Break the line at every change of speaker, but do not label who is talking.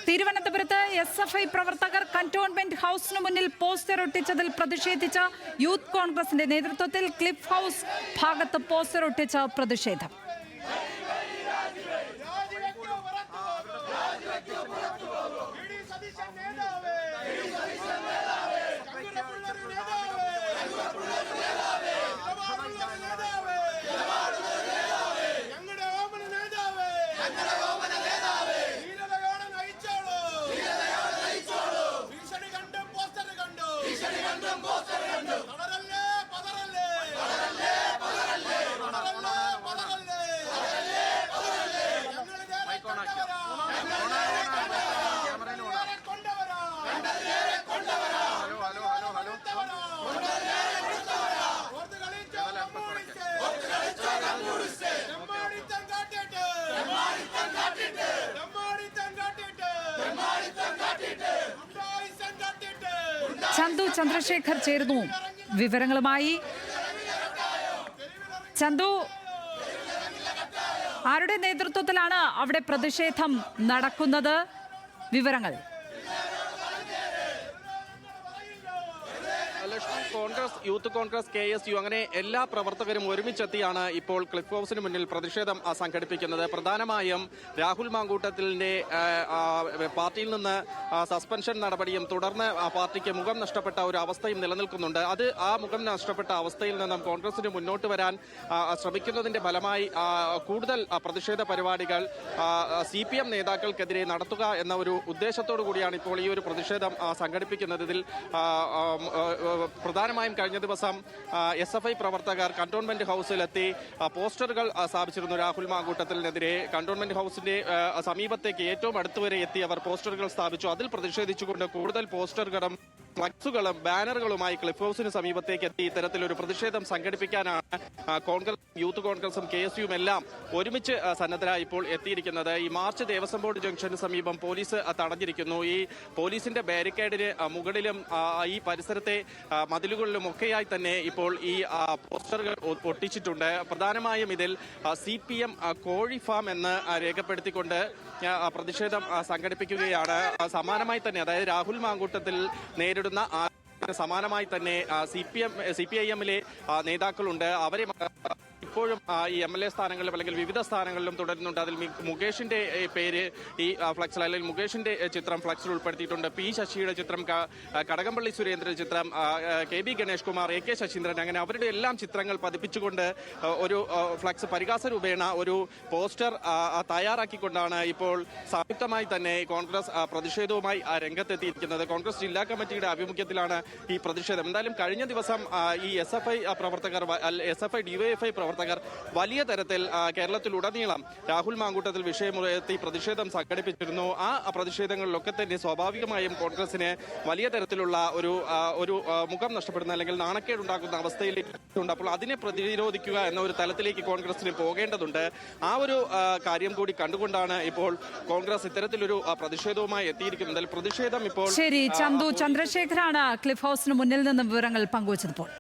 തിരുവനന്തപുരത്ത് SFI പ്രവർത്തകർ cantonment ഹൌസിന് മുന്നിൽ പോസ്റ്റർ ഒട്ടിച്ചതിൽ പ്രതിഷേധിച്ച യൂത്ത് കോൺഗ്രസിന്റെ നേതൃത്വത്തിൽ ക്ലിഫ് ഹൌസ് ഭാഗത്ത് പോസ്റ്റർ ഒട്ടിച്ച പ്രതിഷേധം. ചന്തു ചന്ദ്രശേഖർ ചേരുന്നു വിവരങ്ങളുമായി. ചന്തു, ആരുടെ നേതൃത്വത്തിലാണ് അവിടെ പ്രതിഷേധം നടക്കുന്നത്? വിവരങ്ങൾ.
കോൺഗ്രസ്, യൂത്ത് കോൺഗ്രസ്, KSU അങ്ങനെ എല്ലാ പ്രവർത്തകരും ഒരുമിച്ചെത്തിയാണ് ഇപ്പോൾ ക്ലിഫ് ഹൗസിന് മുന്നിൽ പ്രതിഷേധം സംഘടിപ്പിക്കുന്നത്. പ്രധാനമായും രാഹുൽ മാങ്കൂട്ടത്തിലിന്റെ പാർട്ടിയിൽ നിന്ന് സസ്പെൻഷൻ നടപടിയും തുടർന്ന് ആ പാർട്ടിക്ക് മുഖം നഷ്ടപ്പെട്ട ഒരു അവസ്ഥയും നിലനിൽക്കുന്നുണ്ട്. ആ മുഖം നഷ്ടപ്പെട്ട അവസ്ഥയിൽ നിന്നും കോൺഗ്രസിന് മുന്നോട്ട് വരാൻ ശ്രമിക്കുന്നതിന്റെ ഫലമായി കൂടുതൽ പ്രതിഷേധ പരിപാടികൾ CPM നേതാക്കൾക്കെതിരെ നടത്തുക എന്ന ഒരു ഉദ്ദേശത്തോടു കൂടിയാണ് ഇപ്പോൾ ഈ ഒരു പ്രതിഷേധം സംഘടിപ്പിക്കുന്നത്. ഇതിൽ പ്രധാനമായും കഴിഞ്ഞ ദിവസം SFI പ്രവർത്തകർ കന്റോൺമെന്റ് ഹൌസിലെത്തി പോസ്റ്ററുകൾ സ്ഥാപിച്ചിരുന്നു. രാഹുൽ മാങ്കൂട്ടത്തിനെതിരെ കന്റോൺമെന്റ് ഹൌസിന്റെ സമീപത്തേക്ക് ഏറ്റവും അടുത്തുവരെ എത്തി അവർ പോസ്റ്ററുകൾ സ്ഥാപിച്ചു. അതിൽ പ്രതിഷേധിച്ചുകൊണ്ട് കൂടുതൽ പോസ്റ്ററുകളും ഫ്ലക്സുകളും ബാനറുകളുമായി ക്ലിഫ് ഹൌസിന് സമീപത്തേക്ക് എത്തി ഇത്തരത്തിലൊരു പ്രതിഷേധം സംഘടിപ്പിക്കാനാണ് കോൺഗ്രസ്, യൂത്ത് കോൺഗ്രസും KSUവും എല്ലാം ഒരുമിച്ച് സന്നദ്ധരായി ഇപ്പോൾ എത്തിയിരിക്കുന്നത്. ഈ മാർച്ച് ദേവസ്വം ബോർഡ് ജംഗ്ഷന് സമീപം പോലീസ് തടഞ്ഞിരിക്കുന്നു. ഈ പോലീസിന്റെ ബാരിക്കേഡിന് മുകളിലും ഈ പരിസരത്തെ മതിലുകളിലും ഒക്കെയായി തന്നെ ഇപ്പോൾ ഈ പോസ്റ്ററുകൾ ഒട്ടിച്ചിട്ടുണ്ട്. പ്രധാനമായും ഇതിൽ CPM കോഴി ഫാം എന്ന് രേഖപ്പെടുത്തിക്കൊണ്ട് പ്രതിഷേധം സംഘടിപ്പിക്കുകയാണ്. സമാനമായി തന്നെ, അതായത് രാഹുൽ മാങ്കൂട്ടത്തിൽ നേരിടുന്ന സമാനമായി തന്നെ CPIM-ലെ നേതാക്കളുണ്ട്. അവരെ ഇപ്പോഴും ഈ MLA സ്ഥാനങ്ങളിലും അല്ലെങ്കിൽ വിവിധ സ്ഥാനങ്ങളിലും തുടരുന്നുണ്ട്. അതിൽ മുകേഷിന്റെ പേര് ഈ ഫ്ലക്സിൽ, അല്ലെങ്കിൽ മുകേഷിന്റെ ചിത്രം ഫ്ലക്സിൽ ഉൾപ്പെടുത്തിയിട്ടുണ്ട്. P ശശിയുടെ ചിത്രം, കടകംപള്ളി സുരേന്ദ്രന്റെ ചിത്രം, KB ഗണേഷ് കുമാർ, AK ശശീന്ദ്രൻ, അങ്ങനെ അവരുടെ എല്ലാം ചിത്രങ്ങൾ പതിപ്പിച്ചുകൊണ്ട് ഒരു ഫ്ലക്സ് പരിഹാസ രൂപേണ ഒരു പോസ്റ്റർ തയ്യാറാക്കിക്കൊണ്ടാണ് ഇപ്പോൾ സംയുക്തമായി തന്നെ കോൺഗ്രസ് പ്രതിഷേധവുമായി രംഗത്തെത്തിയിരിക്കുന്നത്. കോൺഗ്രസ് ജില്ലാ കമ്മിറ്റിയുടെ ആഭിമുഖ്യത്തിലാണ് ഈ പ്രതിഷേധം. എന്തായാലും കഴിഞ്ഞ ദിവസം ഈ SFI പ്രവർത്തകർ, SFI DYFI പ്രവർത്തകർ വലിയ തരത്തിൽ കേരളത്തിലുടനീളം രാഹുൽ മാങ്കൂട്ടത്തിൽ വിഷയമുയർത്തി പ്രതിഷേധം സംഘടിപ്പിച്ചിരുന്നു. ആ പ്രതിഷേധങ്ങളിലൊക്കെ തന്നെ സ്വാഭാവികമായും കോൺഗ്രസിന് വലിയ തരത്തിലുള്ള ഒരു മുഖം നഷ്ടപ്പെടുന്ന അല്ലെങ്കിൽ നാണക്കേടുണ്ടാക്കുന്ന അവസ്ഥയിലേക്കുണ്ട്. അപ്പോൾ അതിനെ പ്രതിരോധിക്കുക എന്ന ഒരു തലത്തിലേക്ക് കോൺഗ്രസിന് പോകേണ്ടതുണ്ട്. ആ ഒരു കാര്യം കൂടി കണ്ടുകൊണ്ടാണ് ഇപ്പോൾ കോൺഗ്രസ് ഇത്തരത്തിലൊരു പ്രതിഷേധവുമായി എത്തിയിരിക്കുന്നത്. പ്രതിഷേധം ഇപ്പോൾ
ശരി, ചന്തു ചന്ദ്രശേഖരാണ് ക്ലിഫ് ഹൗസിന് മുന്നിൽ നിന്ന് വിവരങ്ങൾ പങ്കുവച്ചപ്പോൾ.